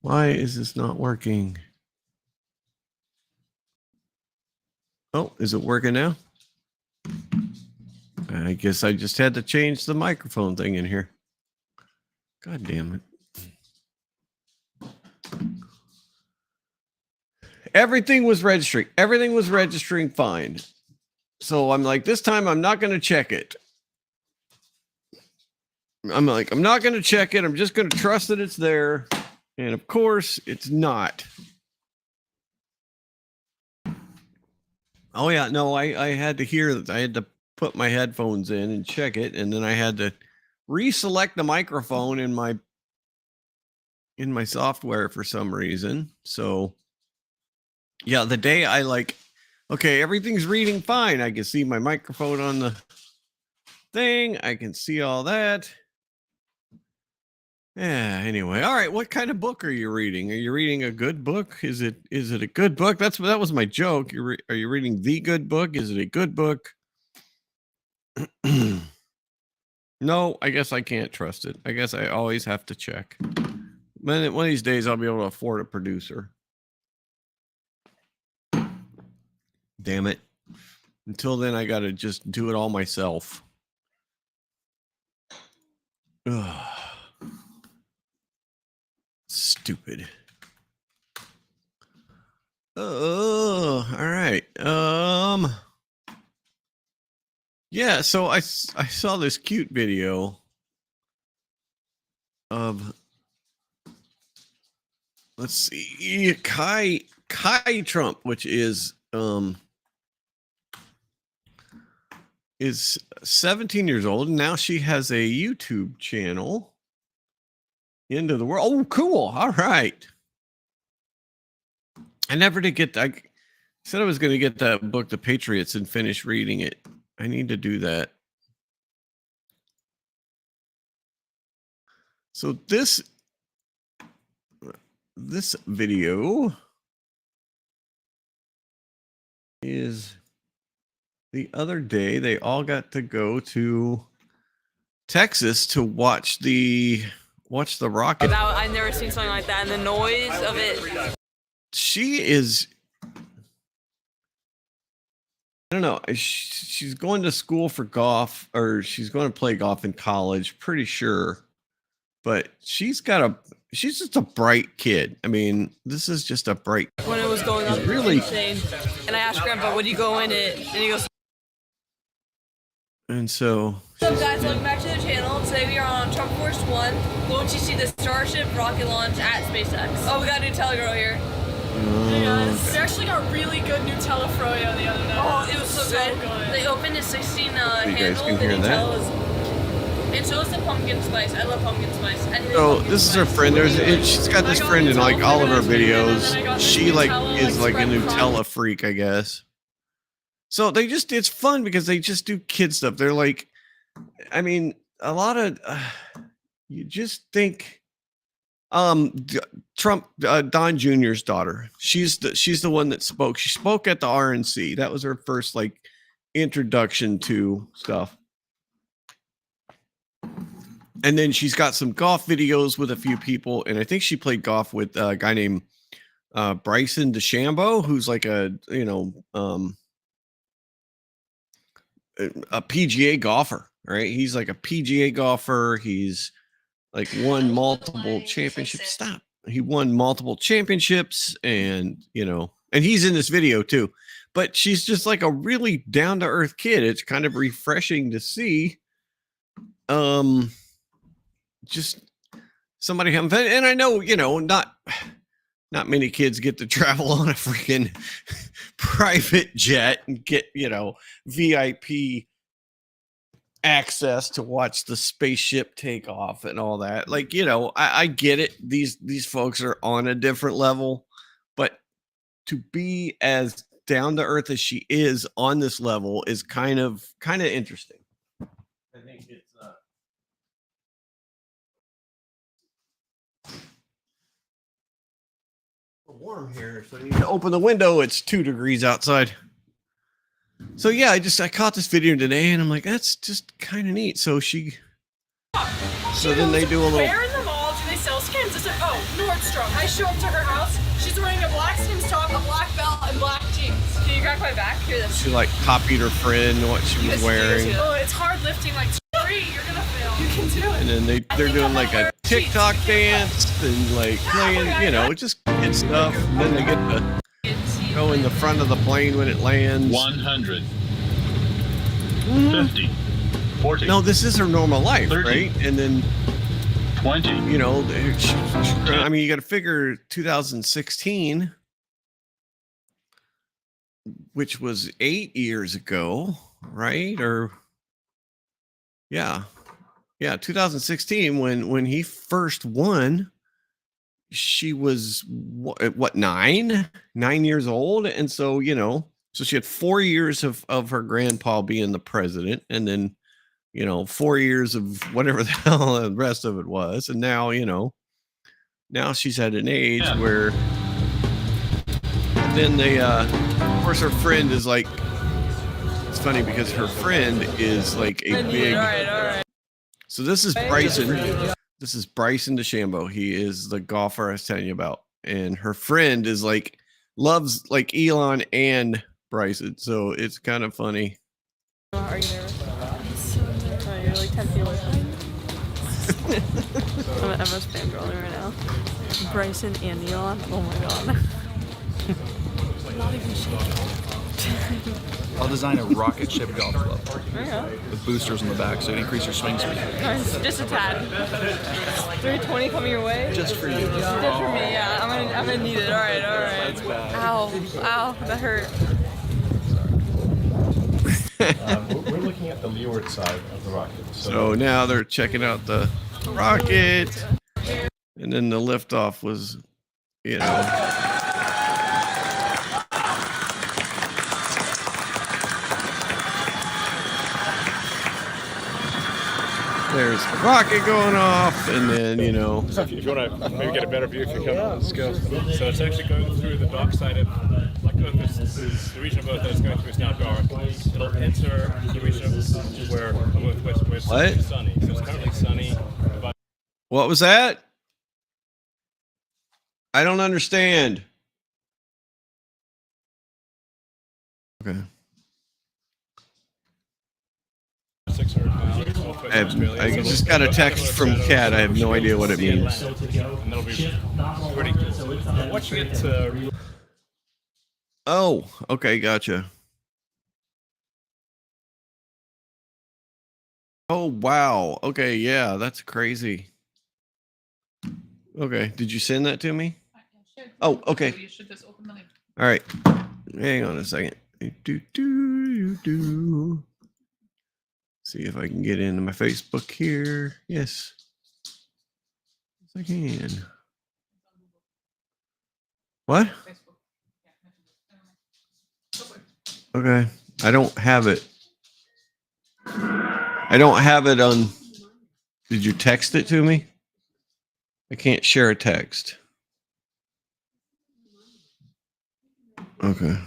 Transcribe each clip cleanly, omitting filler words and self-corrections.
Why is this not working? Oh, is it working now? I guess I just had to change the microphone thing in here. God damn it. Everything was registering. Everything was registering fine. So I'm like, this time I'm not going to check it. I'm like, I'm not going to check it. I'm just going to trust that it's there. And of course, it's not. Oh, yeah. No, I had to hear that. I had to put my headphones in and check it. And then I had to reselect the microphone in my software for some reason. So, yeah, the day I like, okay, everything's reading fine. I can see my microphone on the thing. I can see all that. Yeah, anyway. All right, what kind of book are you reading? Are you reading a good book? Is it a good book? That was my joke. Are you reading the good book? Is it a good book? No, I guess I can't trust it. I guess I always have to check. One of these days I'll be able to afford a producer. Damn it. Until then I got to just do it all myself. Ugh. Stupid. Oh, all right. Yeah, so I saw this cute video of, let's see, Kai Trump, which is 17 years old, and now she has a YouTube channel. Into the world. Oh, cool. All right. I never did get that. I said I was going to get that book, The Patriots, and finish reading it. I need to do that. So this video is the other day they all got to go to Texas to watch the rocket. I've never seen something like that, and the noise of it. She is, I don't know. She's going to school for golf, or she's going to play golf in college, pretty sure. But she's just a bright kid. I mean, this is just a bright. When it was going up, really insane. And I asked Grandpa, would you go in it? And he goes. And so. What's up, guys? Welcome back to the channel. Today we are on Trump Force 1, going to see the Starship rocket launch at SpaceX. Oh, we got a Nutella girl here. Hey guys, they actually got really good Nutella froyo the other day. Oh, it was so good. They opened a 16 handle. Can hear that. And so is the pumpkin spice. I love pumpkin spice. So this is her friend. She's got this friend in like all of her videos. She like is like a Nutella freak, I guess. So it's fun because they just do kid stuff. They're like, I mean, a lot of you just think Trump, Don Jr.'s daughter. She's the one that spoke. She spoke at the RNC. That was her first like introduction to stuff. And then she's got some golf videos with a few people, and I think she played golf with a guy named Bryson DeChambeau, who's like a PGA golfer, right? He's like a PGA golfer. He's like won multiple championships. He won multiple championships, and and he's in this video too. But she's just like a really down to earth kid. It's kind of refreshing to see. Just somebody having fun. And I know, not many kids get to travel on a freaking private jet and get, VIP access to watch the spaceship take off and all that. Like, I get it. These folks are on a different level, but to be as down to earth as she is on this level is kind of interesting. I think it's warm here, so I need to open the window. It's 2 degrees outside. So yeah, I caught this video today, and I'm like, that's just kind of neat. So then they do a little. Where in the mall do they sell Skims? I said, oh, Nordstrom. I I show up to her house. She's wearing a black Sims top, a black belt, and black jeans. Can you grab my back? Here, this. She like copied her friend what she was wearing. Oh, it's hard lifting like 3. You're gonna fail. You can do it. And then they're doing like a TikTok dance and like playing, you know, just kid stuff. And then they get to go in the front of the plane when it lands. 100. 50. 40. No, this is her normal life, 30. right? And then 20. you know, I mean, you got to figure 2016, which was 8 years ago, right? Or yeah, 2016 when he first won, she was what 9 years old, and so you know, so she had 4 years of her grandpa being the president, and then you know 4 years of whatever the hell the rest of it was, and now you know, now she's at an age where. Then they, of course, her friend is like. It's funny because her friend is like a big. All right. So this is Bryson. This is Bryson DeChambeau. He is the golfer I was telling you about, and her friend is like loves like Elon and Bryson. So it's kind of funny. Are you nervous? Oh, you're like 10 feet away from me. I'm a fangirling right now. Bryson and Elon. Oh my god. Not even shaking. I'll design a rocket ship golf club Okay. with boosters on the back so it increase your swing speed. Nice. Just a tad. 320 coming your way. Just for you. Just for me, yeah. I'm gonna need it. All right. That's bad. Ow, that hurt. We're looking at the leeward side of the rocket. So now they're checking out the rocket, and then the liftoff was, you know. There's the rocket going off, and then, you know. if you want to maybe get a better view, if you come, let's go. So it's actually going through the dark side of, like the region of Earth that it's going through is now dark. It'll enter the region where it's sunny. So it's currently sunny. What was that? I don't understand. Okay. I just got a text from Kat. I have no idea what it means. And that'll be pretty cool. I'm watching it. Oh, okay, gotcha. Oh, wow. Okay, yeah, that's crazy. Okay, did you send that to me? Oh, okay. All right. Hang on a second. See if I can get into my Facebook here. Yes. Yes, I can. What? Okay. I don't have it. I don't have it on. Did you text it to me? I can't share a text. Okay.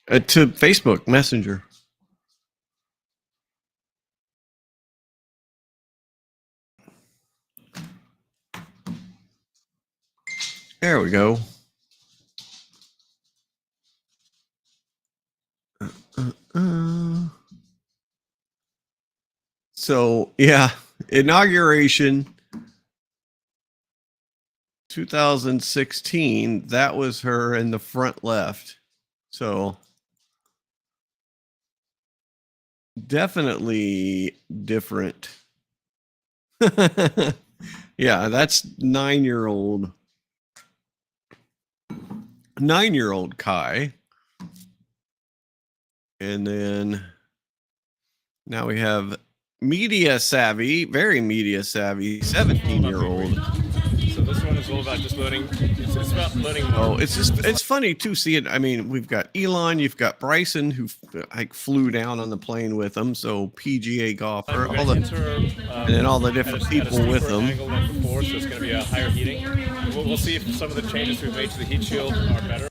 To Facebook Messenger. There we go. So, yeah, inauguration 2016, that was her in the front left. So, definitely different. Yeah, that's 9-year-old Kai. And then now we have media savvy, very media savvy, 17-year-old. So this one is all about just learning. It's about learning. Oh, it's funny to see it. I mean, we've got Elon, you've got Bryson, who like flew down on the plane with him. So PGA golfer, all the, and then all the different people with them. Before, so it's going to be a higher heating. We'll see if some of the changes we've made to the heat shield are better.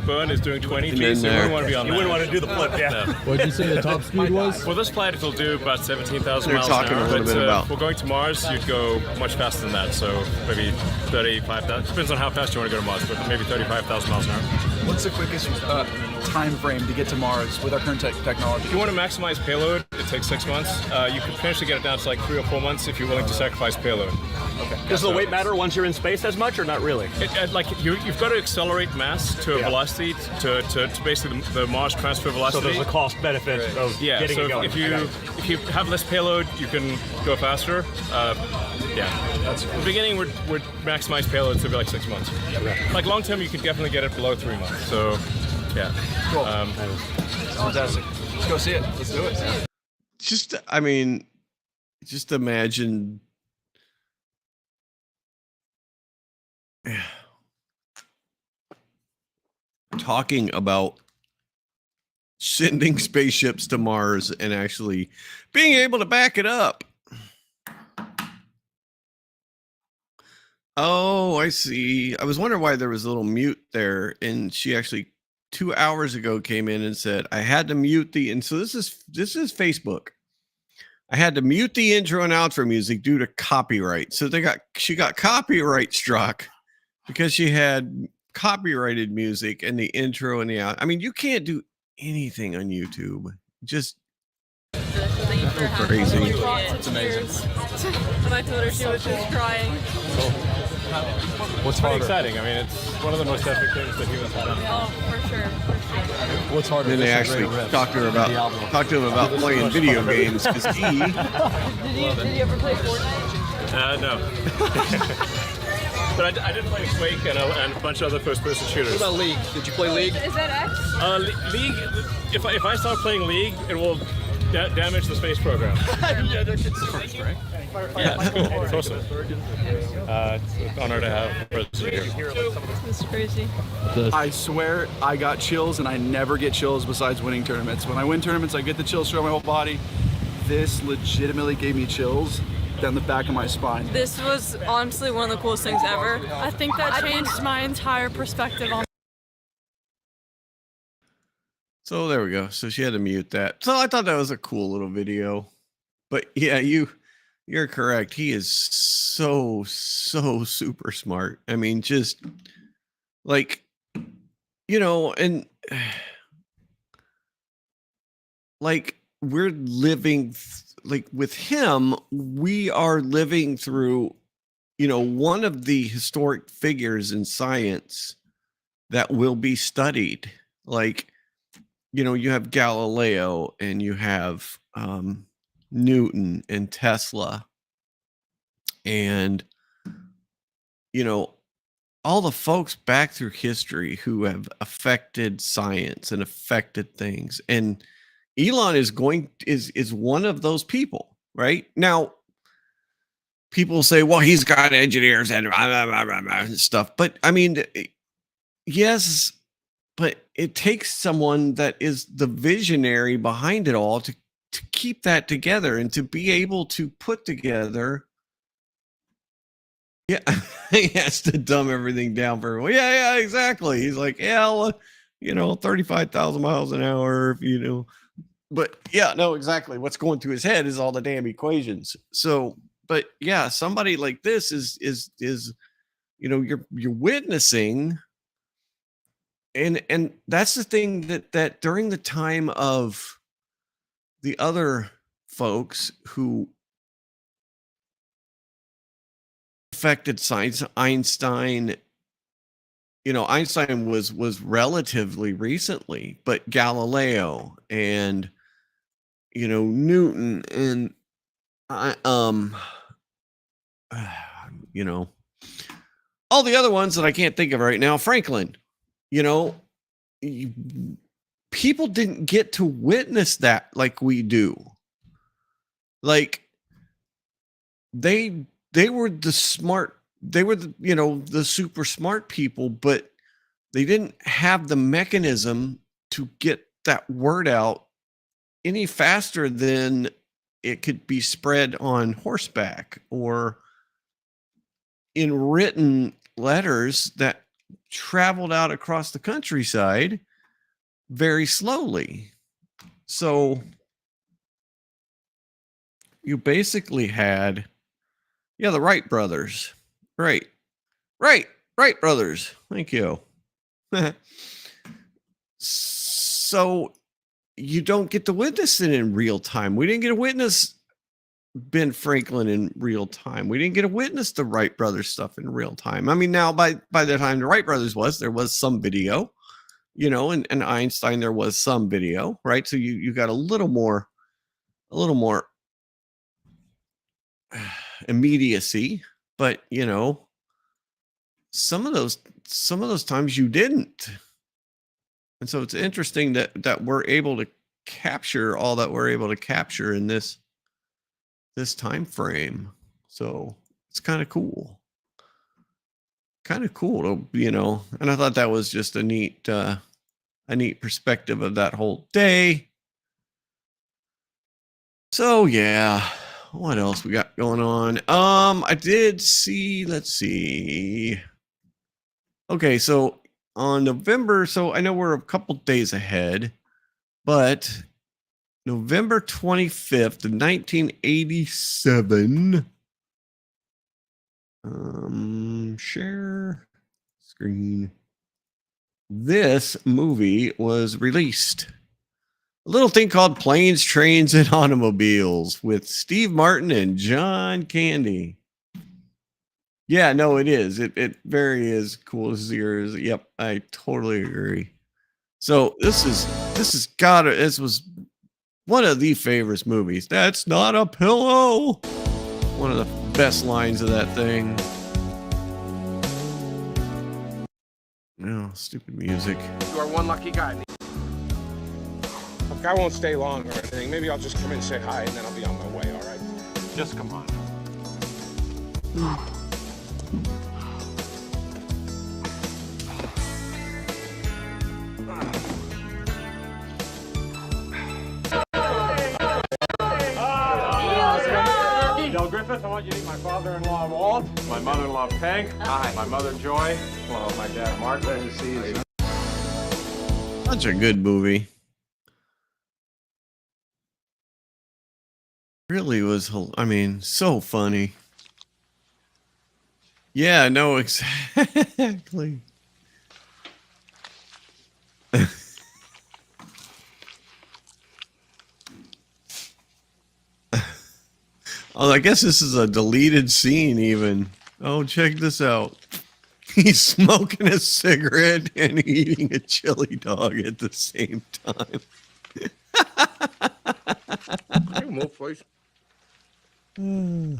burn is doing 20 And G, then so you there. wouldn't want to be on that. You wouldn't want to do the flip, yeah. What did you say the top speed was? For this flight, it'll do about 17,000 They're miles talking an hour. a little But bit about- if we're going to Mars, you'd go much faster than that. So maybe 35,000. Depends on how fast you want to go to Mars, but maybe 35,000 miles an hour. What's the quickest time frame to get to Mars with our current technology? If you want to maximize payload, it takes 6 months. You could potentially get it down to like 3 or 4 months if you're willing to sacrifice payload. Does the weight matter once you're in space as much, or not really? Like you've got to accelerate mass to a velocity to basically the Mars transfer So velocity. there's a cost benefit of getting so it going. if you have less payload, you can go faster. That's cool. The beginning would maximize payload to be like 6 months. Like long term, you could definitely get it below 3 months. So yeah, Cool. Fantastic. Let's go see it. Let's do it. Just, I mean, just imagine. Talking about sending spaceships to Mars and actually being able to back it up. Oh, I see. I was wondering why there was a little mute there, and she actually 2 hours ago came in and said I had to mute the. And so this is Facebook. I had to mute the intro and outro music due to copyright. So she got copyright struck because she had copyrighted music and the intro and the out. I mean, you can't do anything on YouTube. Just crazy. It's amazing. When I told her, she was just crying. What's pretty exciting. I mean, it's one of the most epic things that humans have done. Oh, for sure. What's harder? Then they actually talked to him about playing video games because he. Did you ever play Fortnite? No. But I did play Quake and a bunch of other first-person shooters. What about League? Did you play League? Is that X? League. If I start playing League, it will damage the space program. Yeah, that's first, right? Yeah, it's cool. It's awesome. It's an honor to have President here. It's crazy. I swear I got chills, and I never get chills besides winning tournaments. When I win tournaments, I get the chills throughout my whole body. This legitimately gave me chills down the back of my spine. This was honestly one of the coolest things ever. I think that changed my entire perspective on. So there we go. So she had to mute that. So I thought that was a cool little video. But yeah, you're correct. He is so super smart. I mean, just like, and like we're living like with him, we are living through, one of the historic figures in science that will be studied. Like, you have Galileo and you have Newton and Tesla and, all the folks back through history who have affected science and affected things. And Elon is one of those people, right? Now, people say, well, he's got engineers and stuff. But I mean, yes, but it takes someone that is the visionary behind it all to keep that together and to be able to put together. Yeah, he has to dumb everything down for everyone. Yeah, exactly. He's like, 35,000 miles an hour, But yeah, no, exactly. What's going through his head is all the damn equations. So, but yeah, somebody like this is you're witnessing. And that's the thing that during the time of the other folks who affected science, Einstein was relatively recently, but Galileo and Newton and all the other ones that I can't think of right now, Franklin, people didn't get to witness that like we do. Like they were the super smart people, but they didn't have the mechanism to get that word out any faster than it could be spread on horseback or in written letters that traveled out across the countryside very slowly. So you basically had, yeah, the Wright brothers. Right brothers. Thank you. So you don't get to witness it in real time. We didn't get to witness Ben Franklin in real time. We didn't get to witness the Wright brothers stuff in real time. I mean, now by the time the Wright brothers there was some video, and Einstein, there was some video, right? So you got a little more immediacy, but some of those times you didn't. And so it's interesting that we're able to capture all that we're able to capture in this time frame. So it's kind of cool. To, and I thought that was just a neat perspective of that whole day. So yeah, what else we got going on? I did see, let's see. Okay, so on November, so I know we're a couple days ahead, but November 25th of 1987. Share screen. This movie was released. A little thing called Planes, Trains, and Automobiles with Steve Martin and John Candy. Yeah, no, it is. It very is cool as yours. Yep, I totally agree. So this was one of the favorite movies. That's not a pillow. One of the best lines of that thing. No, stupid music. You are one lucky guy. Look, I won't stay long or anything. Maybe I'll just come in and say hi, and then I'll be on my way, all right? Just come on. Griffith, I want you to meet my father-in-law, Walt, my mother-in-law, Peg. Hi. My mother, Joy. Well, my dad, Mark. Glad to see you. Such a good movie. Really was, I mean, so funny. Yeah, no, exactly. Oh, I guess this is a deleted scene even. Oh, check this out. He's smoking a cigarette and eating a chili dog at the same time. Can you move, please? Oh,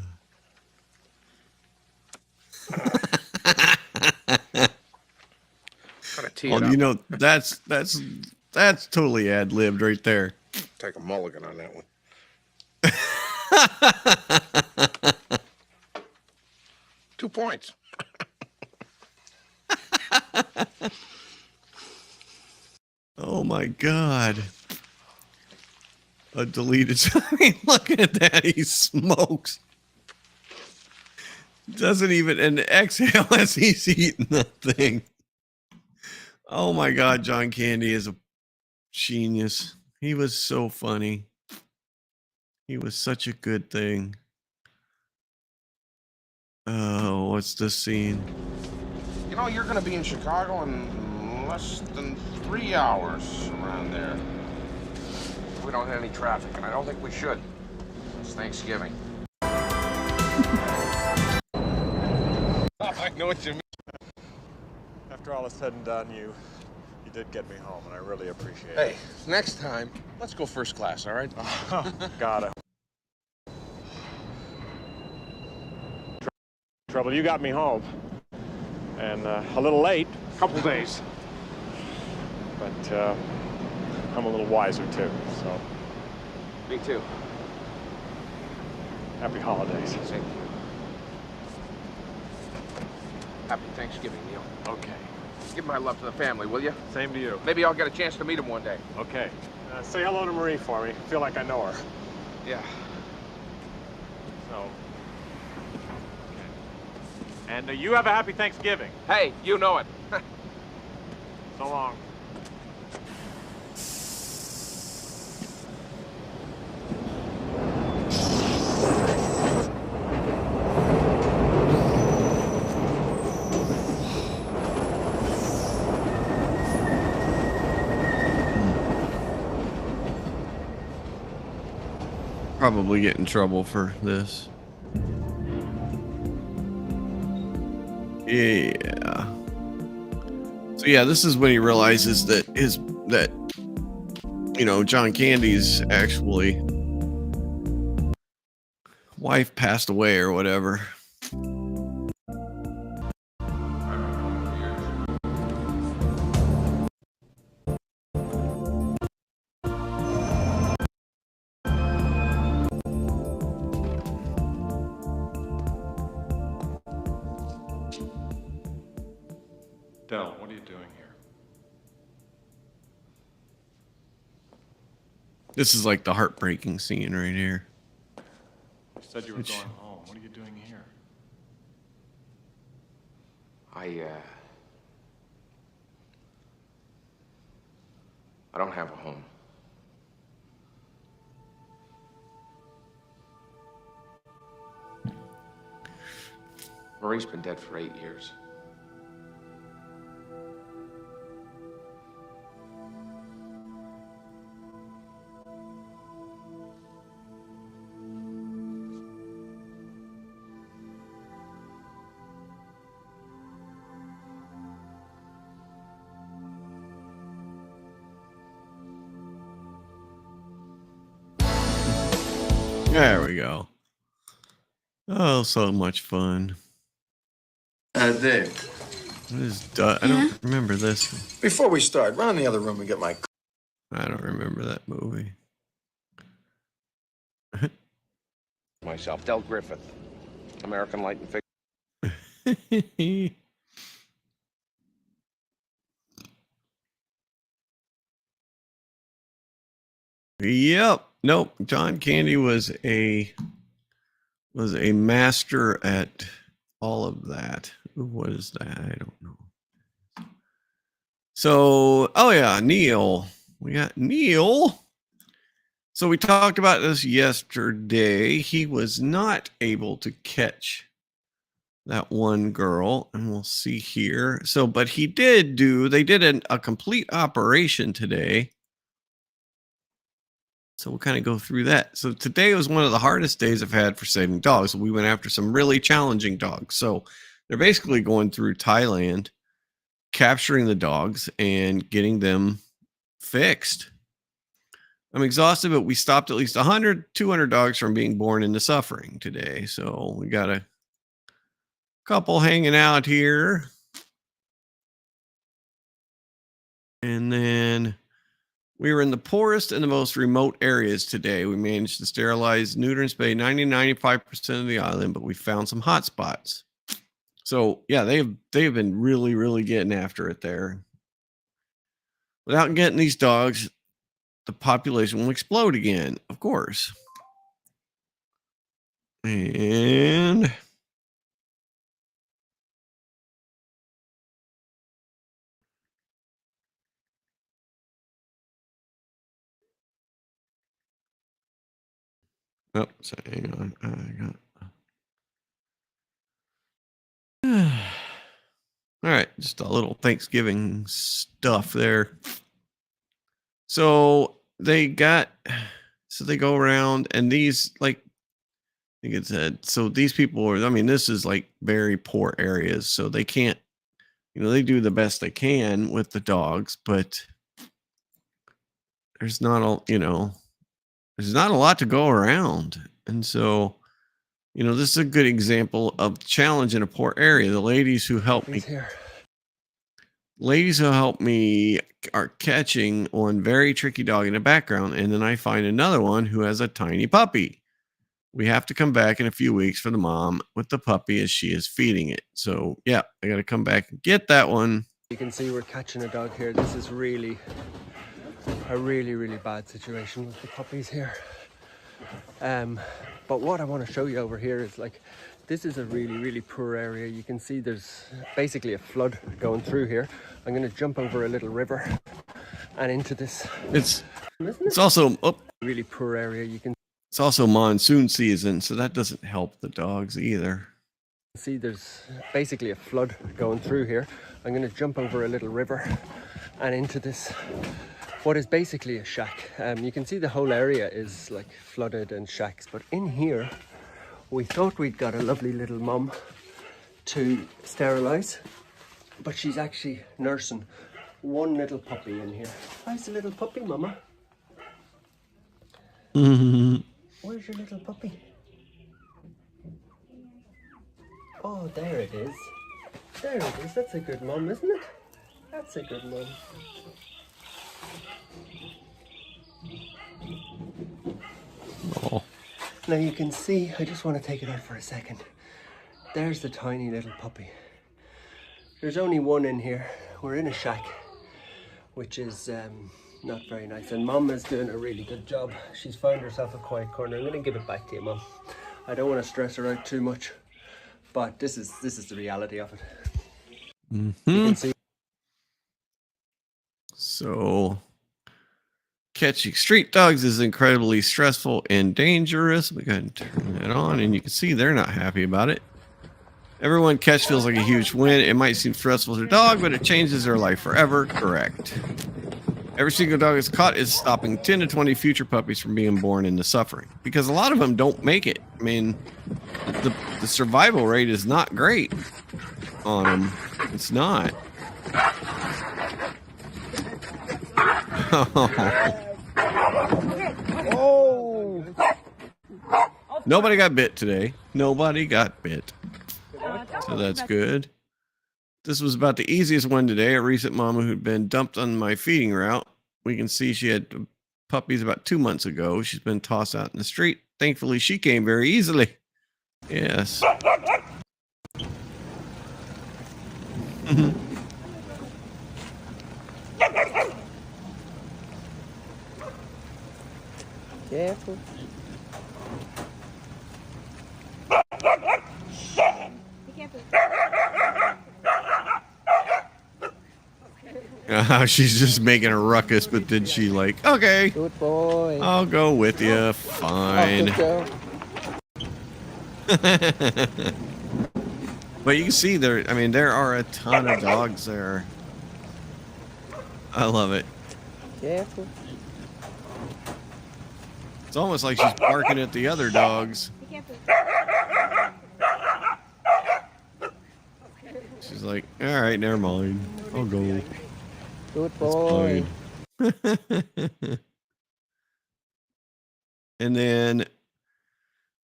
that's totally ad-libbed right there. Take a mulligan on that one. 2 points. Oh my God. A deleted. I mean, look at that. He smokes. Doesn't even exhale as he's eating the thing. Oh my God. John Candy is a genius. He was so funny. He was such a good thing. Oh, what's this scene? You know, you're going to be in Chicago in less than 3 hours around there. We don't have any traffic, and I don't think we should. It's Thanksgiving. I know what you mean. After all is said and done, you did get me home, and I really appreciate it. Hey, next time, let's go first class, all right? Got it. Trouble, you got me home, and a little late. Couple days. But I'm a little wiser too, so. Me too. Happy holidays. Same to you. Happy Thanksgiving, Neil. Okay. Give my love to the family, will you? Same to you. Maybe I'll get a chance to meet him one day. Okay. Say hello to Marie for me. Feel like I know her. Yeah. So. And you have a happy Thanksgiving. Hey, you know it. So long. Probably get in trouble for this. Yeah. So yeah, this is when he realizes that John Candy's actually wife passed away or whatever. Del, what are you doing here? This is like the heartbreaking scene right here. You said you were going home. What are you doing here? I don't have a home. Marie's been dead for 8 years. There we go. Oh, so much fun. Dave. What is I don't remember this. Before we start, run in the other room and get my... I don't remember that movie. Myself, Del Griffith, American Light and Figure. Yep. Nope. John Candy was a master at all of that. What is that? I don't know. So, oh yeah, Neil. We got Neil. So we talked about this yesterday. He was not able to catch that one girl, and we'll see here. So, but they did a complete operation today. So we'll kind of go through that. So today was one of the hardest days I've had for saving dogs. We went after some really challenging dogs. So they're basically going through Thailand, capturing the dogs and getting them fixed. I'm exhausted, but we stopped at least 200 dogs from being born into suffering today. So we got a couple hanging out here. And then we were in the poorest and the most remote areas today. We managed to sterilize, neuter, and spay 95% of the island, but we found some hot spots. So yeah, they've been really, really getting after it there. Without getting these dogs, the population will explode again, of course. And oh, so hang on. I got all right, just a little Thanksgiving stuff there. So they go around, and these, like I think it said, so these people are, I mean, this is like very poor areas, so they can't, they do the best they can with the dogs, but there's not a lot to go around. And so, this is a good example of challenge in a poor area. The ladies who helped me are catching one very tricky dog in the background, and then I find another one who has a tiny puppy. We have to come back in a few weeks for the mom with the puppy as she is feeding it. So yeah, I got to come back and get that one. You can see we're catching a dog here. This is really a really, really bad situation with the puppies here. But what I want to show you over here is like this is a really, really poor area. You can see there's basically a flood going through here. I'm going to jump over a little river and into this. It's also really poor area. You can It's also monsoon season, so that doesn't help the dogs either. see there's basically a flood going through here. I'm going to jump over a little river and into this, what is basically a shack. You can see the whole area is like flooded and shacks, but in here we thought we'd got a lovely little mum to sterilize, but she's actually nursing one little puppy in here. How's the little puppy, mama? Where's your little puppy? Oh, there it is. There it is. That's a good mum, isn't it? That's a good mum. Oh. Now you can see, I just want to take it out for a second. There's the tiny little puppy. There's only one in here. We're in a shack, which is not very nice. And Mum is doing a really good job. She's found herself a quiet corner. I'm going to give it back to you, Mum. I don't want to stress her out too much, but this is the reality of it. You can see. So, catching street dogs is incredibly stressful and dangerous. We go ahead and turn that on, and you can see they're not happy about it. Everyone catch feels like a huge win. It might seem stressful to a dog, but it changes their life forever. Correct. Every single dog is caught is stopping 10 to 20 future puppies from being born into suffering, because a lot of them don't make it. I mean, the survival rate is not great on them. It's not. Oh! Nobody got bit today. Nobody got bit. So that's good. This was about the easiest one today. A recent mama who'd been dumped on my feeding route. We can see she had puppies about 2 months ago. She's been tossed out in the street. Thankfully, she came very easily. Yes. Careful. She's just making a ruckus, but did she like, okay, good boy, I'll go with you. Fine. But you can see there, I mean, there are a ton of dogs there. I love it. Careful. It's almost like she's barking at the other dogs. She's like, all right, never mind. I'll go. Good boy. And then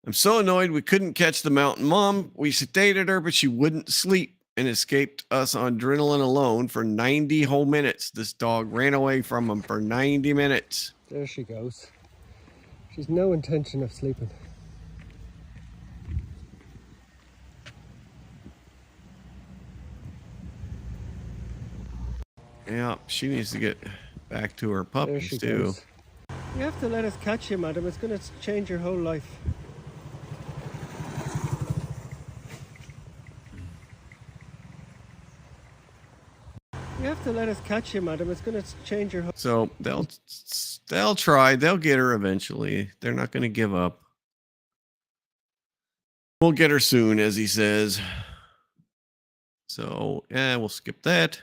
I'm so annoyed we couldn't catch the mountain mom. We sedated her, but she wouldn't sleep and escaped us on adrenaline alone for 90 whole minutes. This dog ran away from him for 90 minutes. There she goes. She's no intention of sleeping. Yeah, she needs to get back to her puppies too. Goes. You have to let us catch you, madam. It's going to change your whole life. You have to let us catch you, madam. It's going to change your whole. So they'll try. They'll get her eventually. They're not going to give up. We'll get her soon, as he says. So yeah, we'll skip that.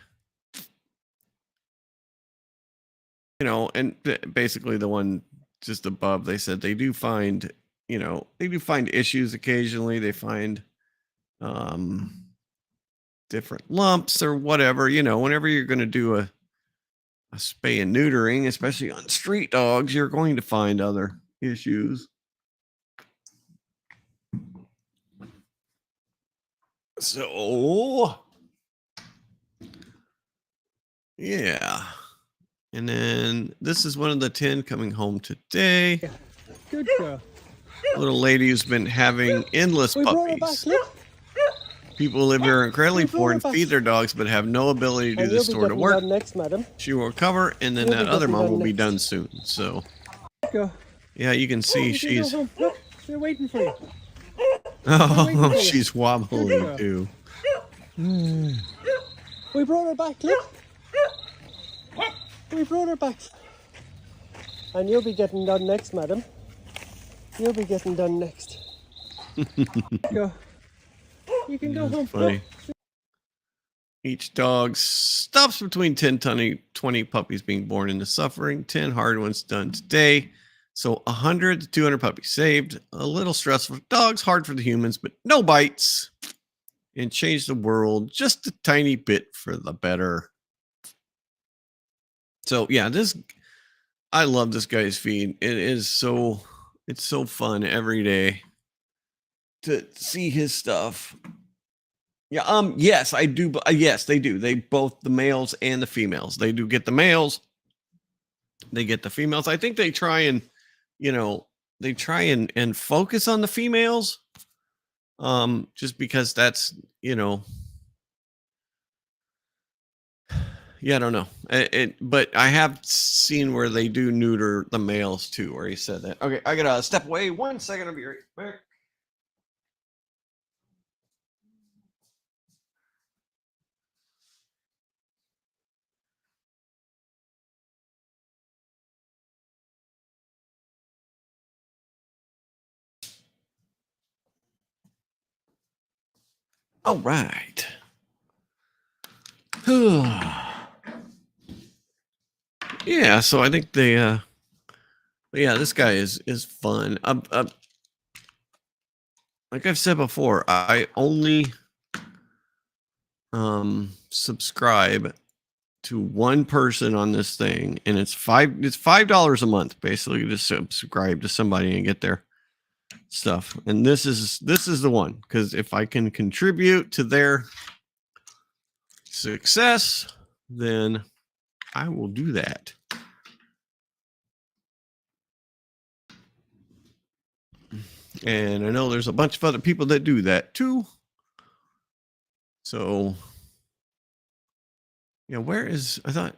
You know, and basically the one just above, they said they do find, you know, they do find issues occasionally. They find different lumps or whatever, you know, whenever you're going to do a spay and neutering, especially on street dogs, you're going to find other issues. So, yeah. And then this is one of the 10 coming home today. Good girl. Little lady who's been having endless puppies. People live here incredibly poor and feed their dogs, but have no ability to do the store to work. Next, madam. She will recover, and then that other mom will be done soon. So, yeah, you can see she's. They're waiting for you. Oh, she's wobbling too. We brought her back, look. We brought her back. And you'll be getting done next, madam. You'll be getting done next. Go. You can go home. Funny. Each dog stops between 10 to 20 puppies being born into suffering. 10 hard ones done today. So 100 to 200 puppies saved. A little stressful for dogs, hard for the humans, but no bites. And change the world just a tiny bit for the better. So yeah, I love this guy's feed. It's so fun every day to see his stuff. Yeah, yes, I do. Yes, they do. They both, the males and the females. They do get the males. They get the females. I think they try and, and focus on the females. Just because that's, yeah, I don't know. But I have seen where they do neuter the males too, where he said that. Okay, I gotta step away 1 second. I'll be right back. All right. Yeah, so I think they yeah, this guy is fun. Like I've said before, I only subscribe to one person on this thing, and it's $5 a month basically to subscribe to somebody and get their stuff. And this is the one, because if I can contribute to their success, then I will do that. And I know there's a bunch of other people that do that too. So yeah, where is, I thought,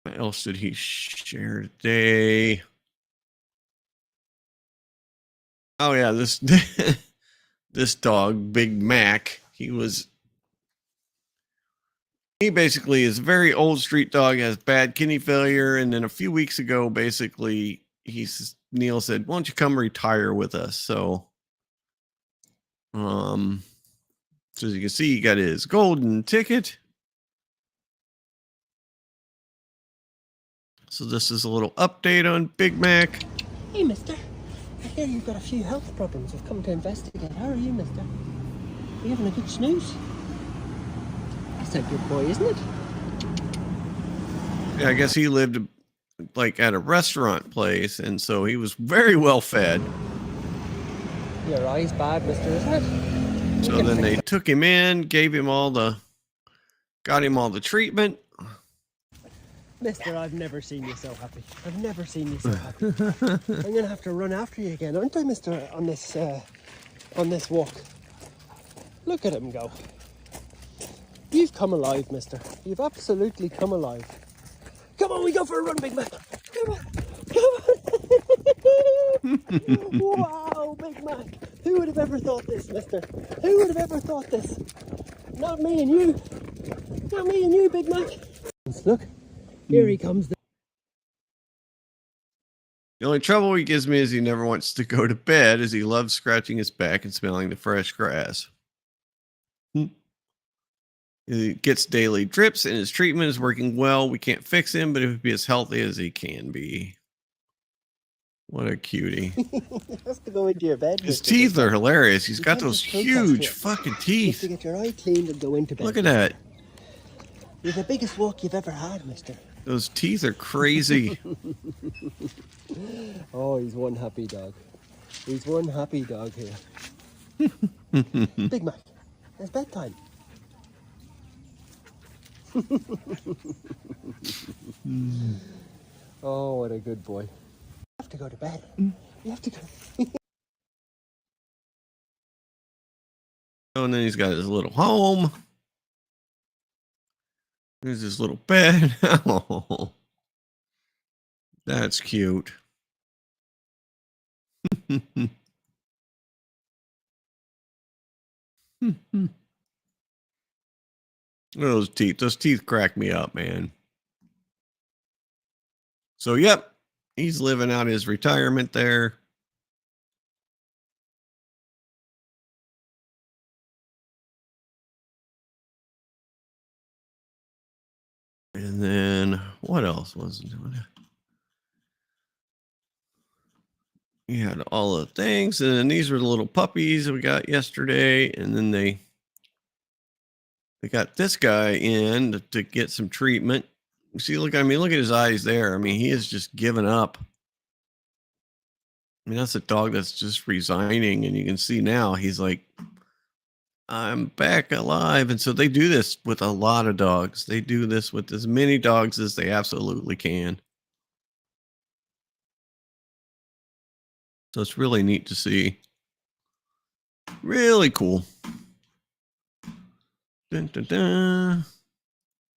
what else did he share today? Oh yeah, this this dog, Big Mac, he basically is a very old street dog, has bad kidney failure, and then a few weeks ago, basically, Neil said, "Why don't you come retire with us?" So, so as you can see, he got his golden ticket. So this is a little update on Big Mac. Hey, mister. I hear you've got a few health problems. I've come to investigate. How are you, mister? Are you having a good snooze? That's a good boy, isn't it? Yeah, I guess he lived like at a restaurant place, and so he was very well fed. Your eye's bad, mister, isn't it? So then they took him in, got him all the treatment. Mister, I've never seen you so happy. I've never seen you so happy. I'm gonna have to run after you again, aren't I, mister, on this walk? Look at him go. You've come alive, mister. You've absolutely come alive. Come on, we go for a run, Big Mac. Come on. Wow, Big Mac. Who would have ever thought this, mister? Who would have ever thought this? Not me and you. Not me and you, Big Mac. Look, here he comes. The only trouble he gives me is he never wants to go to bed, as he loves scratching his back and smelling the fresh grass. He gets daily drips, and his treatment is working well. We can't fix him, but he'll be as healthy as he can be. What a cutie. He has to go into your bed. His teeth are hilarious. He's got those huge fucking teeth. You have to get your eye cleaned and go into bed. Look at that. You're the biggest walk you've ever had, mister. Those teeth are crazy. Oh, he's one happy dog. He's one happy dog here. Big Mac, it's bedtime. Oh, what a good boy. You have to go to bed. You have to go. Oh, and then he's got his little home. There's his little bed. Oh, that's cute. Those teeth crack me up, man. So, yep, he's living out his retirement there. And then what else was it? You had all the things, and then these were the little puppies we got yesterday, and then they got this guy in to get some treatment. You see, look at his eyes there. I mean, he is just given up. I mean, that's a dog that's just resigning, and you can see now he's like, I'm back alive. And so they do this with a lot of dogs. They do this with as many dogs as they absolutely can. So it's really neat to see. Really cool. Dun, dun, dun.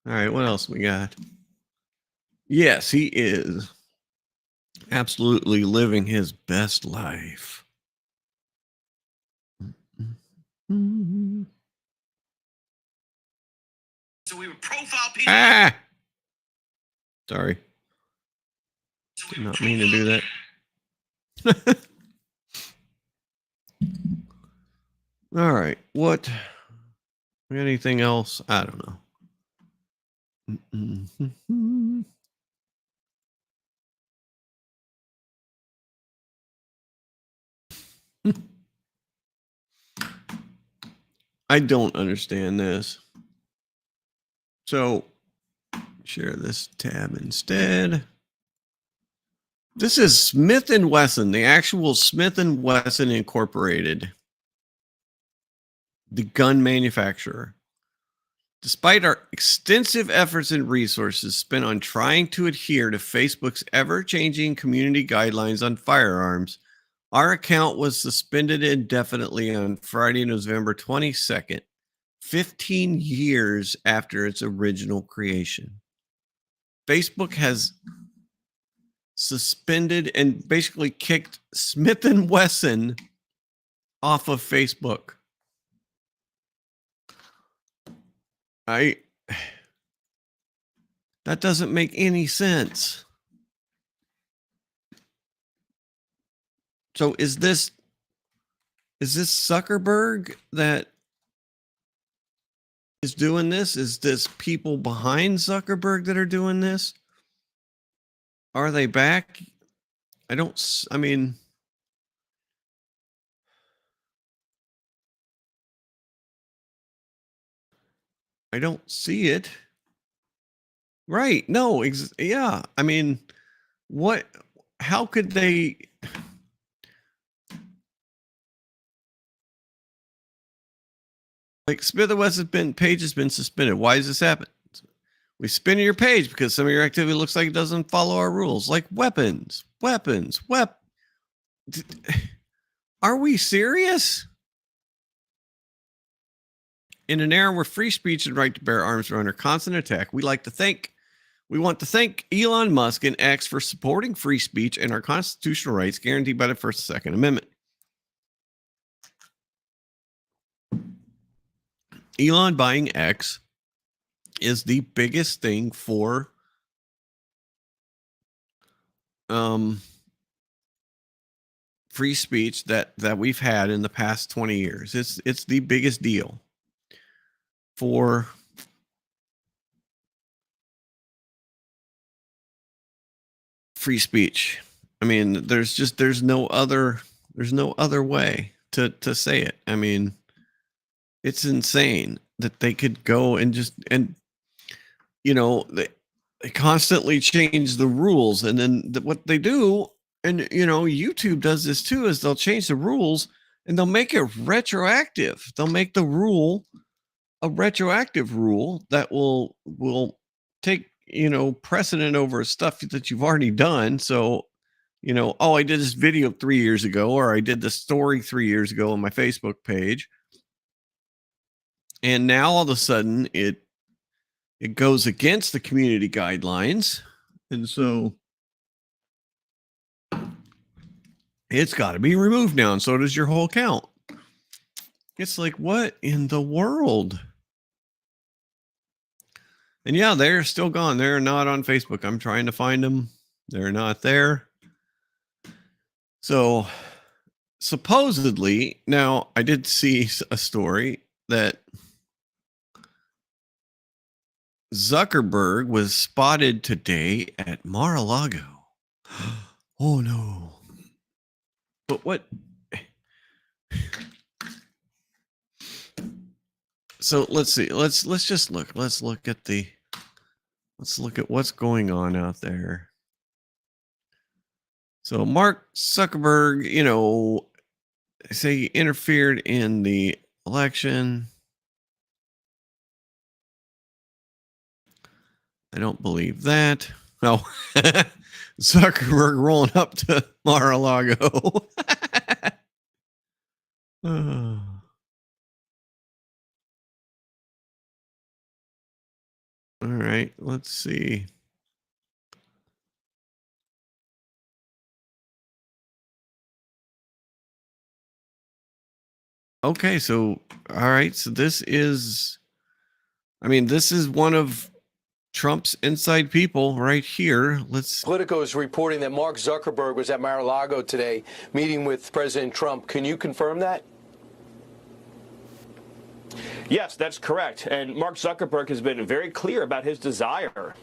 All right, what else we got? Yes, he is absolutely living his best life. So we would profile people. Ah! Sorry. Did not mean to do that. All right. What? Anything else? I don't know. I don't understand this. So, share this tab instead. This is Smith & Wesson, the actual Smith & Wesson Incorporated, the gun manufacturer. Despite our extensive efforts and resources spent on trying to adhere to Facebook's ever-changing community guidelines on firearms, our account was suspended indefinitely on Friday, November 22nd, 15 years after its original creation. Facebook has suspended and basically kicked Smith & Wesson off of Facebook. That doesn't make any sense. So is this Zuckerberg that is doing this? Is this people behind Zuckerberg that are doing this? Are they back? I don't see it. Right. No, yeah. I mean, how could they? Like Smith & Wesson page has been suspended. Why does this happen? We spin your page because some of your activity looks like it doesn't follow our rules, like weapons. Are we serious? In an era where free speech and right to bear arms are under constant attack, we want to thank Elon Musk and X for supporting free speech and our constitutional rights guaranteed by the First and Second Amendment. Elon buying X is the biggest thing for free speech that we've had in the past 20 years. It's the biggest deal for free speech. I mean, there's no other way to say it. I mean, it's insane that they could go and they constantly change the rules, and then what they do, and YouTube does this too, is they'll change the rules and they'll make it retroactive. They'll make the rule a retroactive rule that will take precedent over stuff that you've already done. So I did this video 3 years ago, or I did this story 3 years ago on my Facebook page, and now all of a sudden it goes against the community guidelines. And so It's got to be removed now, and so does your whole account. It's like, what in the world? And yeah, they're still gone. They're not on Facebook. I'm trying to find them. They're not there. So supposedly, now I did see a story that Zuckerberg was spotted today at Mar-a-Lago. Oh no. But what? So let's see. Let's just look. Let's look at what's going on out there. So Mark Zuckerberg, they say he interfered in the election. I don't believe that. No. Zuckerberg rolling up to Mar-a-Lago. All right, let's see. Okay, so all right, so this is one of Trump's inside people right here. Politico is reporting that Mark Zuckerberg was at Mar-a-Lago today meeting with President Trump. Can you confirm that? Yes, that's correct. And Mark Zuckerberg has been very clear about his desire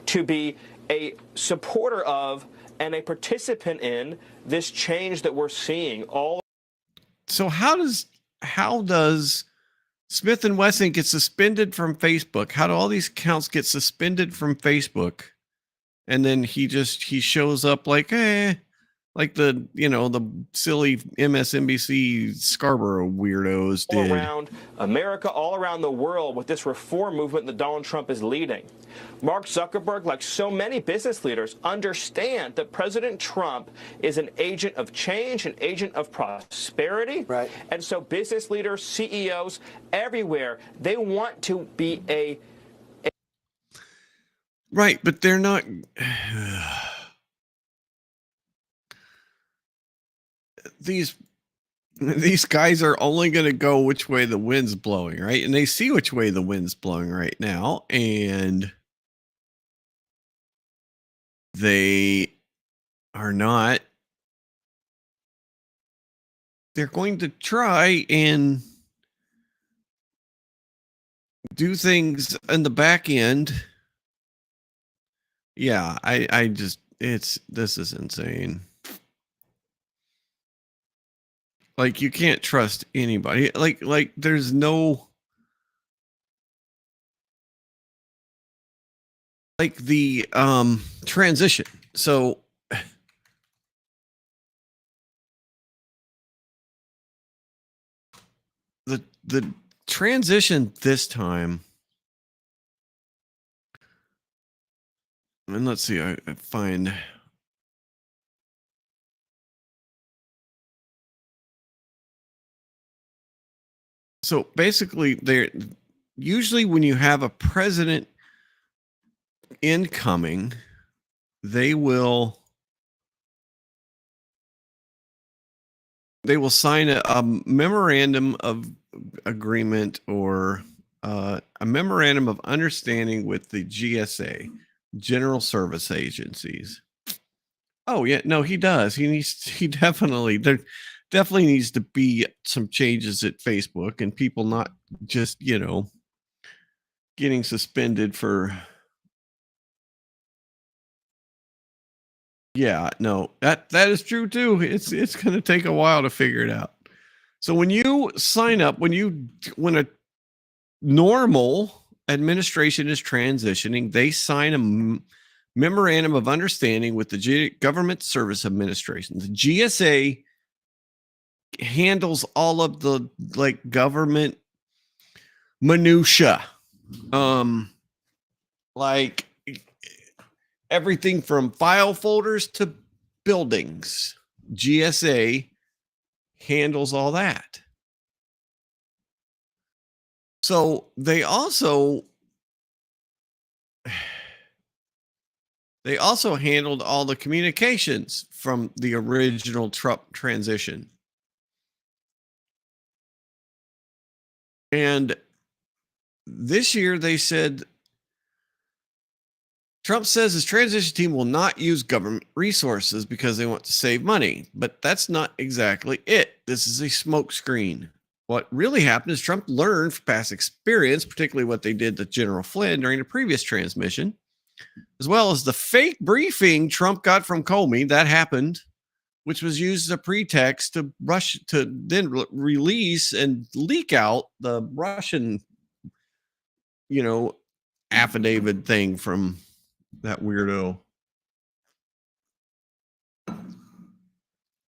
to be a supporter of and a participant in this change that we're seeing all. So how does Smith and Wesson get suspended from Facebook? How do all these accounts get suspended from Facebook? And then he shows up like the silly MSNBC Scarborough weirdos all did. Around America, all around the world with this reform movement that Donald Trump is leading. Mark Zuckerberg, like so many business leaders, understand that President Trump is an agent of change, an agent of prosperity. Right. And so business leaders, CEOs everywhere, they want to be a right, but they're not. These guys are only going to go which way the wind's blowing, right? And they see which way the wind's blowing right now, and they are not. They're going to try and do things in the back end. Yeah, this is insane. Like, you can't trust anybody. Like there's no, like the transition. So the transition this time, and let's see, I find. So basically, usually when you have a president incoming, they will sign a memorandum of agreement or a memorandum of understanding with the GSA, General Service Agencies. Oh yeah, no, he does. He definitely needs to be some changes at Facebook and people not just, getting suspended for. Yeah, no, that is true too. It's going to take a while to figure it out. So when you sign up, when a normal administration is transitioning, they sign a memorandum of understanding with the Government Service Administration. The GSA handles all of the government minutia, like everything from file folders to buildings. GSA handles all that. So they also They also handled all the communications from the original Trump transition. And this year they said, Trump says his transition team will not use government resources because they want to save money. But that's not exactly it. This is a smokescreen. What really happened is Trump learned from past experience, particularly what they did to General Flynn during the previous transmission, as well as the fake briefing Trump got from Comey. That happened, which was used as a pretext to then release and leak out the Russian, affidavit thing from that weirdo.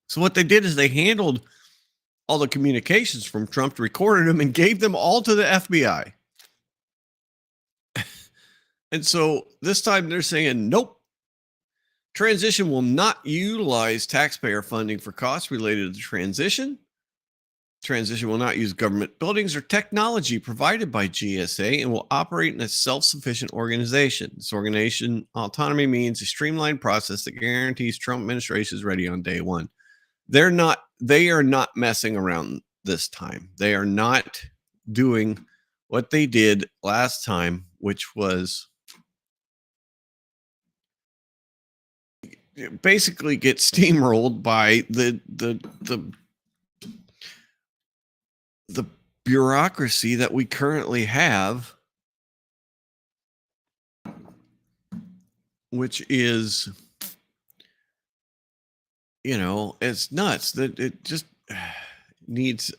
So what they did is they handled all the communications from Trump, recorded them, and gave them all to the FBI. And so this time they're saying, nope, transition will not utilize taxpayer funding for costs related to the transition. Transition will not use government buildings or technology provided by GSA and will operate in a self-sufficient organization. This organization autonomy means a streamlined process that guarantees Trump administration is ready on day one. They are not messing around this time. They are not doing what they did last time, which was basically get steamrolled by the bureaucracy that we currently have, which is, it's nuts that it just needs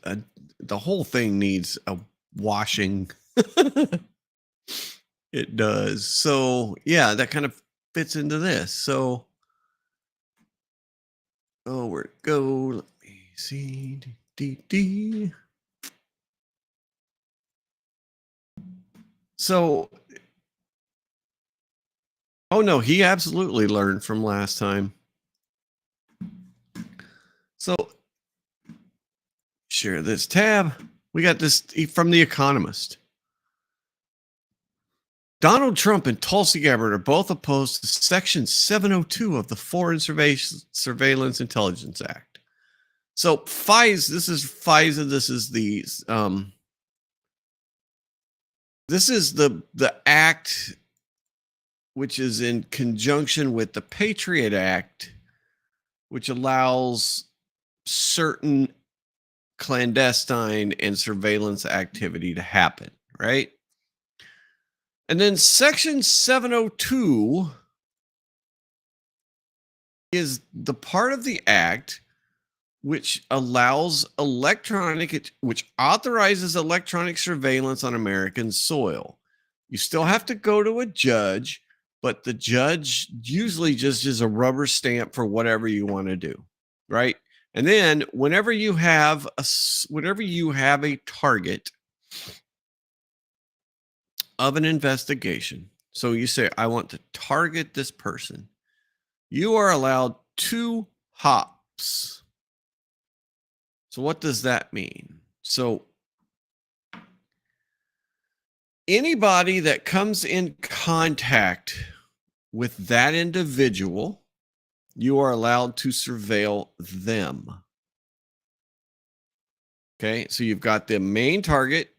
the whole thing needs a washing. It does. So yeah, that kind of fits into this. So, where'd it go? Let me see. So, no, he absolutely learned from last time. So, share this tab. We got this from The Economist. Donald Trump and Tulsi Gabbard are both opposed to Section 702 of the Foreign Surveillance Intelligence Act. So, FISA, this is FISA. This is the act which is in conjunction with the Patriot Act, which allows certain clandestine and surveillance activity to happen, right? And then Section 702 is the part of the act which authorizes electronic surveillance on American soil. You still have to go to a judge, but the judge usually just is a rubber stamp for whatever you want to do, right? And then whenever you have a target of an investigation, so you say, I want to target this person, you are allowed 2 hops. So what does that mean? So anybody that comes in contact with that individual, you are allowed to surveil them. Okay, so you've got the main target.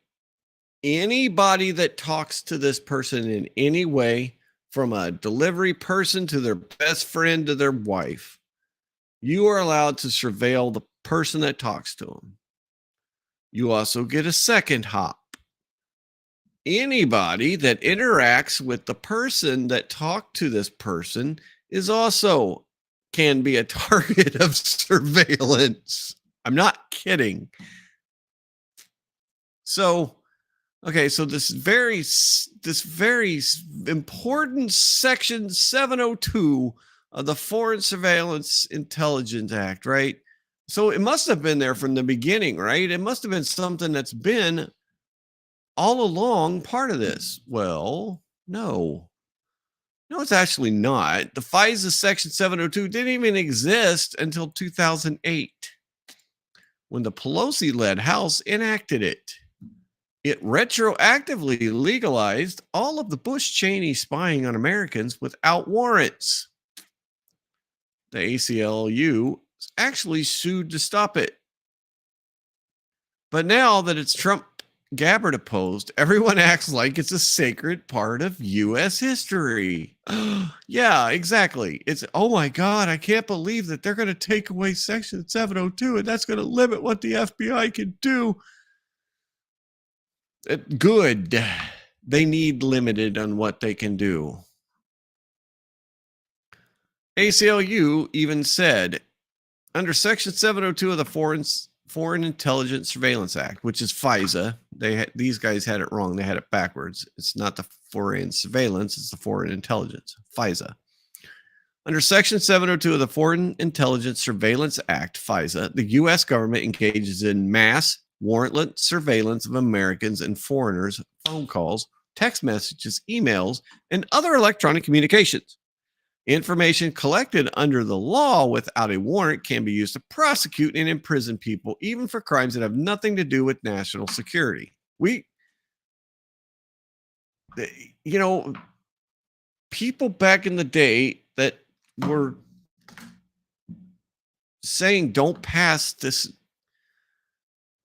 Anybody that talks to this person in any way, from a delivery person to their best friend to their wife, you are allowed to surveil the person that talks to them. You also get a second hop. Anybody that interacts with the person that talked to this person is also can be a target of surveillance. I'm not kidding. So, okay, so this very important Section 702 of the Foreign Surveillance Intelligence Act, right? So it must have been there from the beginning, right? It must have been something that's been all along part of this. Well, no, it's actually not. The FISA Section 702 didn't even exist until 2008 when the Pelosi-led House enacted it. it retroactively legalized all of the Bush-Cheney spying on Americans without warrants. The ACLU actually sued to stop it. But now that it's Trump Gabbard opposed, everyone acts like it's a sacred part of U.S. history. Yeah, exactly. It's, oh my God, I can't believe that they're going to take away Section 702 and that's going to limit what the FBI can do. Good. They need limited on what they can do. ACLU even said, under Section 702 of the Foreign Intelligence Surveillance Act, which is FISA, these guys had it wrong. They had it backwards. It's not the foreign surveillance, it's the foreign intelligence, FISA. Under Section 702 of the Foreign Intelligence Surveillance Act, FISA, the U.S. government engages in mass, warrantless surveillance of Americans and foreigners' phone calls, text messages, emails, and other electronic communications. Information collected under the law without a warrant can be used to prosecute and imprison people, even for crimes that have nothing to do with national security. People back in the day that were saying don't pass this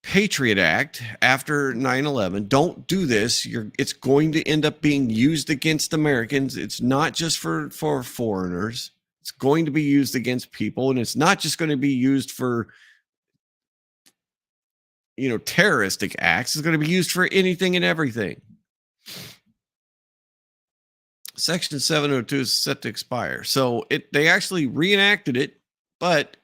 Patriot Act after 9/11. Don't do this. It's going to end up being used against Americans. It's not just for foreigners. It's going to be used against people, and it's not just going to be used for terroristic acts. It's going to be used for anything and everything. Section 702 is set to expire. So they actually reenacted it, but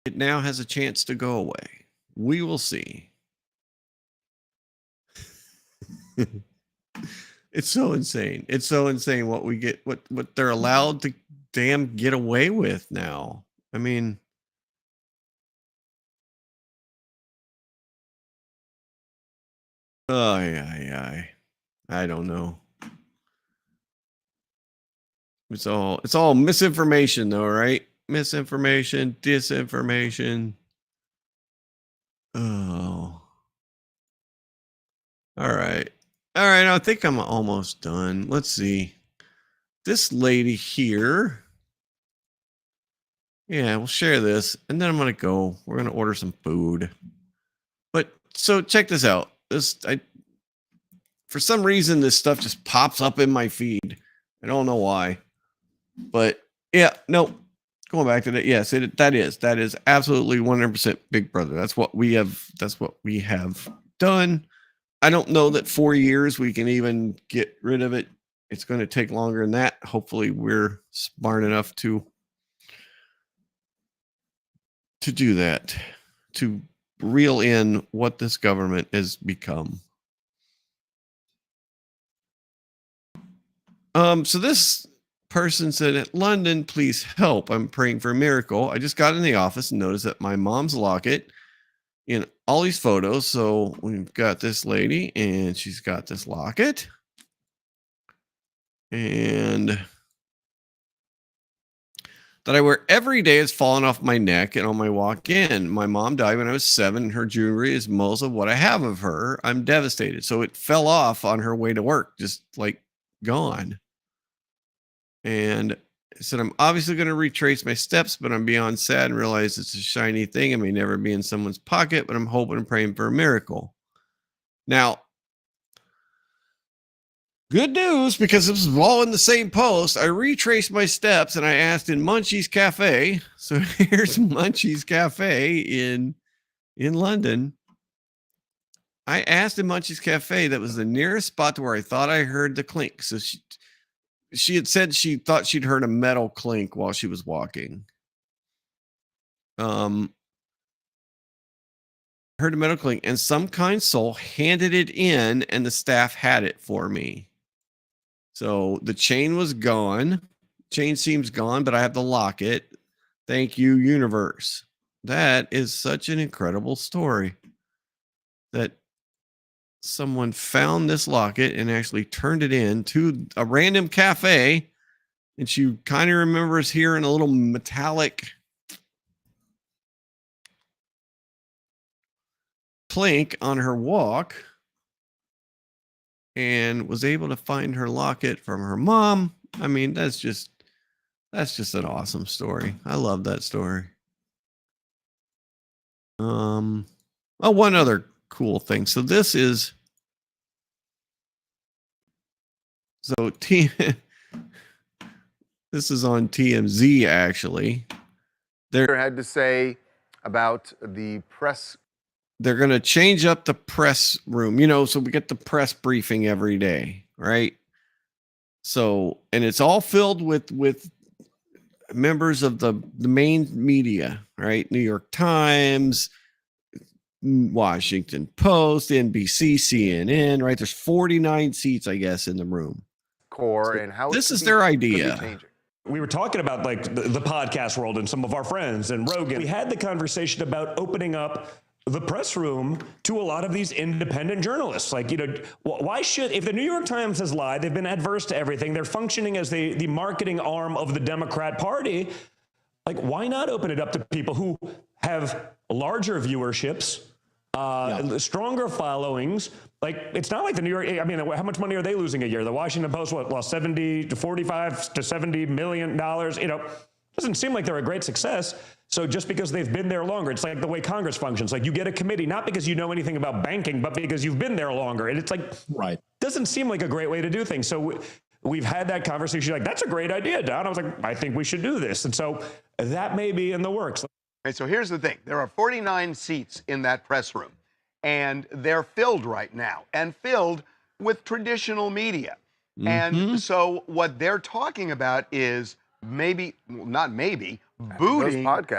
it now has a chance to go away. We will see. It's so insane. It's so insane what we get, what they're allowed to damn get away with now. I mean, I don't know. It's all misinformation though, right? Misinformation, disinformation. Oh. All right. I think I'm almost done. Let's see. This lady here. Yeah, we'll share this and then I'm going to go. We're going to order some food. But so check this out. For some reason, this stuff just pops up in my feed. I don't know why. But yeah, no. Going back to that, yes, that is absolutely 100% Big Brother. That's what we have done. I don't know that 4 years we can even get rid of it. It's going to take longer than that. Hopefully we're smart enough to do that, to reel in what this government has become. So this person said, at London, please help. I'm praying for a miracle. I just got in the office and noticed that my mom's locket in all these photos. So we've got this lady and she's got this locket. And that I wear every day has fallen off my neck and on my walk in. My mom died when I was 7. And her jewelry is most of what I have of her. I'm devastated. So it fell off on her way to work, just like gone. And I said, I'm obviously going to retrace my steps, but I'm beyond sad and realize it's a shiny thing. It may never be in someone's pocket, but I'm hoping and praying for a miracle. Now, good news, because this is all in the same post. I retraced my steps and I asked in Munchie's Cafe. So here's Munchie's Cafe in London. I asked in Munchie's Cafe. That was the nearest spot to where I thought I heard the clink. So she had said she thought she'd heard a metal clink while she was walking. Heard a metal clink, and some kind soul handed it in, and the staff had it for me. So the chain was gone. Chain seems gone, but I have the locket. Thank you, universe. That is such an incredible story. That someone found this locket and actually turned it in to a random cafe, and she kind of remembers hearing a little metallic Plink on her walk and was able to find her locket from her mom. I mean, that's just an awesome story. I love that story. Oh, one other cool thing. So this is this is on TMZ actually. They had to say about the press. They're going to change up the press room, so we get the press briefing every day, right? So, and it's all filled with members of the main media, right? New York Times, Washington Post, NBC, CNN, right? There's 49 seats, I guess, in the room. Core and how this is their idea. We were talking about like the podcast world and some of our friends and Rogan. We had the conversation about opening up the press room to a lot of these independent journalists. Like, why should, if the New York Times has lied, they've been adverse to everything, they're functioning as the marketing arm of the Democrat Party, like, why not open it up to people who have larger viewerships, stronger followings? Like, it's not like the New York, I mean, how much money are they losing a year? The Washington Post, lost 70 to 45 to $70 million, doesn't seem like they're a great success. So just because they've been there longer, it's like the way Congress functions. Like, you get a committee, not because you know anything about banking, but because you've been there longer. And it's like, doesn't seem like a great way to do things. So we've had that conversation. Like, that's a great idea, Don. I was like, I think we should do this. And so that may be in the works. Okay, so here's the thing. There are 49 seats in that press room, and they're filled right now, and filled with traditional media. And so what they're talking about is booting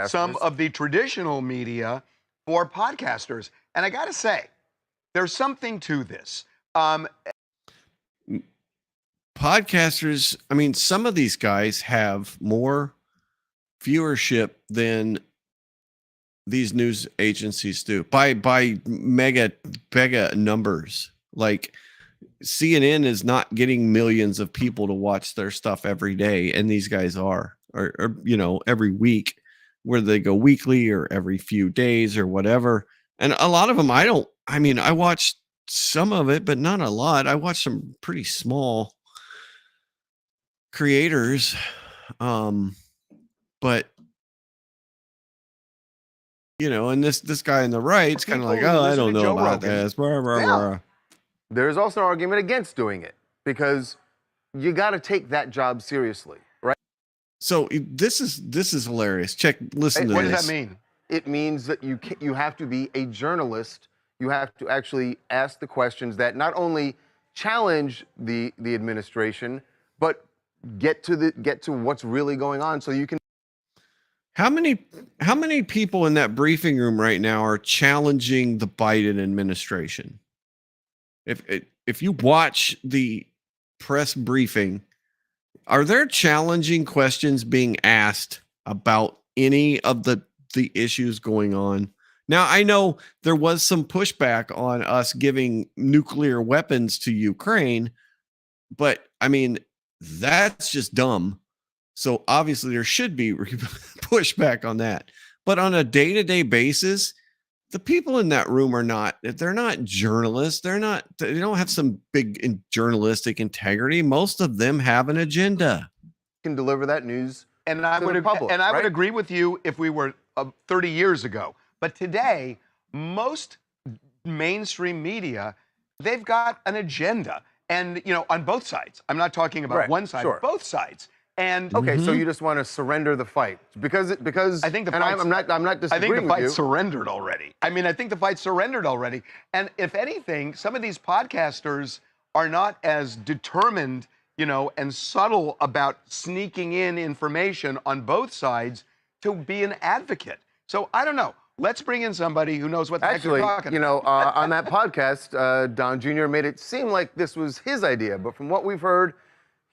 some of the traditional media for podcasters. And I got to say, there's something to this. Podcasters, I mean, some of these guys have more viewership than these news agencies do by mega numbers. Like, CNN is not getting millions of people to watch their stuff every day, and these guys are, or every week, where they go weekly or every few days or whatever. And a lot of them, I watched some of it, but not a lot. I watched some pretty small creators, but and this guy on the right's kind of like, oh, I don't know about this. Blah, blah, blah. There's also an argument against doing it because you got to take that job seriously, right? So this is hilarious. Listen to this. What does that mean? It means that you have to be a journalist. You have to actually ask the questions that not only challenge the administration, but get to what's really going on, so you can. How many people in that briefing room right now are challenging the Biden administration? If you watch the press briefing, are there challenging questions being asked about any of the issues going on? Now, I know there was some pushback on us giving nuclear weapons to Ukraine, but I mean, that's just dumb. So obviously there should be pushback on that. But on a day-to-day basis, the people in that room they're not journalists. They don't have some big journalistic integrity. Most of them have an agenda. Can deliver that news. And I would agree with you if we were 30 years ago. But today, most mainstream media, they've got an agenda. And, on both sides. I'm not talking about one side, both sides. And okay, so you just want to surrender the fight because I think the fight. I'm not disagreeing. I think the fight surrendered already. I mean, I think the fight surrendered already. And if anything, some of these podcasters are not as determined, and subtle about sneaking in information on both sides to be an advocate. So I don't know. Let's bring in somebody who knows what the heck they're talking about. On that podcast, Don Jr. made it seem like this was his idea, but from what we've heard,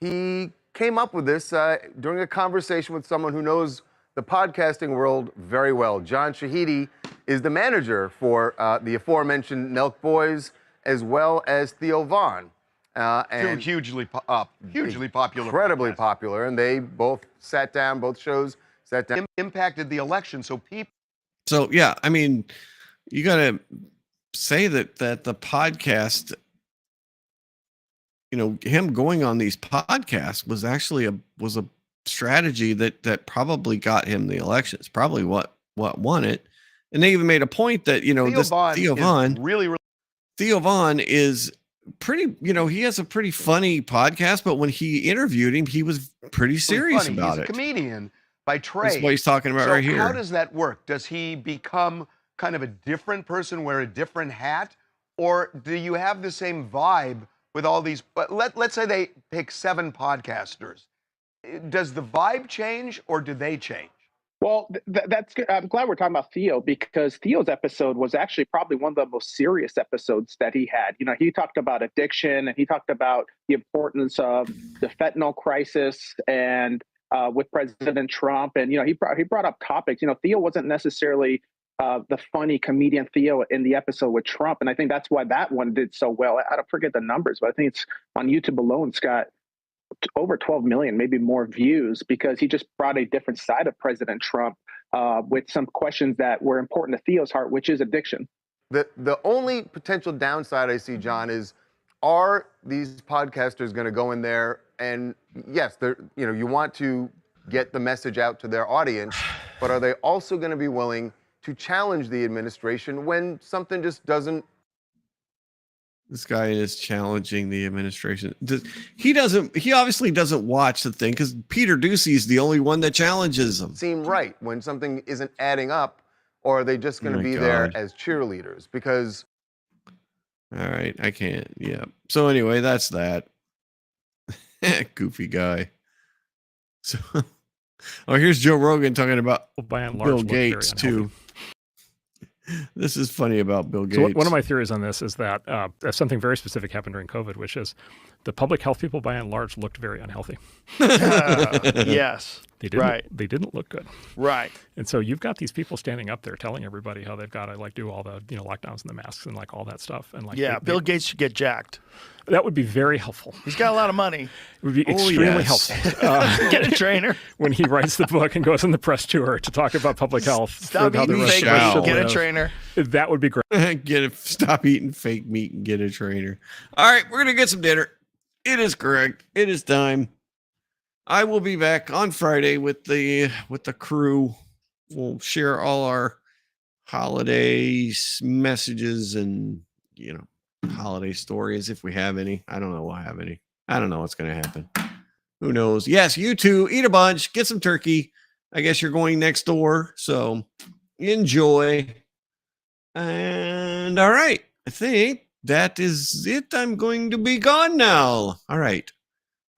he came up with this during a conversation with someone who knows the podcasting world very well. John Shahidi is the manager for the aforementioned Nelk Boys, as well as Theo Vaughn. And hugely popular. Incredibly popular. And they both sat down, both shows sat down. Impacted the election, so people. So, yeah, I mean, you got to say that the podcast, him going on these podcasts was actually a strategy that probably got him the election. It's probably what won it. And they even made a point that Theo Von is pretty, he has a pretty funny podcast, but when he interviewed him, he was pretty serious about it. He's a comedian by trade. That's what he's talking about right here. How does that work? Does he become kind of a different person, wear a different hat, or do you have the same vibe with all these? But let's say they pick 7 podcasters. Does the vibe change, or do they change? Well, that's good. I'm glad we're talking about Theo, because Theo's episode was actually probably one of the most serious episodes that he had. He talked about addiction, and he talked about the importance of the fentanyl crisis and with President Trump. And, he brought up topics. Theo wasn't necessarily the funny comedian Theo in the episode with Trump. And I think that's why that one did so well. I don't forget the numbers, but I think it's on YouTube alone. It's got over 12 million, maybe more views, because he just brought a different side of President Trump with some questions that were important to Theo's heart, which is addiction. The only potential downside I see, John, is are these podcasters going to go in there and yes, they're, you want to get the message out to their audience, but are they also going to be willing to challenge the administration when something just doesn't? This guy is challenging the administration. He obviously doesn't watch the thing because Peter Ducey is the only one that challenges him. Seem right when something isn't adding up, or are they just going to be there as cheerleaders? Because. All right, I can't. Yeah. So anyway, that's that. Goofy guy. So, here's Joe Rogan talking about Bill Gates too. This is funny about Bill Gates. So one of my theories on this is that something very specific happened during COVID, which is the public health people, by and large, looked very unhealthy. Yes. They didn't, right. They didn't look good. Right. And so you've got these people standing up there telling everybody how they've got to do all the lockdowns and the masks and all that stuff. And Bill Gates should get jacked. That would be very helpful. He's got a lot of money. It would be extremely helpful. Get a trainer. When he writes the book and goes on the press tour to talk about public health. Stop eating fake meat, get a trainer. That would be great. Stop eating fake meat and get a trainer. All right, we're going to get some dinner. It is correct. It is time. I will be back on Friday with the crew. We'll share all our holiday messages and, holiday stories if we have any. I don't know if I have any. I don't know what's going to happen. Who knows? Yes, you too. Eat a bunch. Get some turkey. I guess you're going next door. So enjoy. And all right. I think that is it. I'm going to be gone now. All right.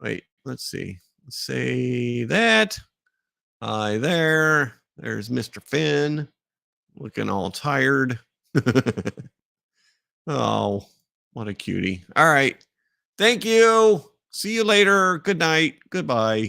Wait, let's see. Let's say that. Hi there. There's Mr. Finn looking all tired. Oh, what a cutie. All right. Thank you. See you later. Good night. Goodbye.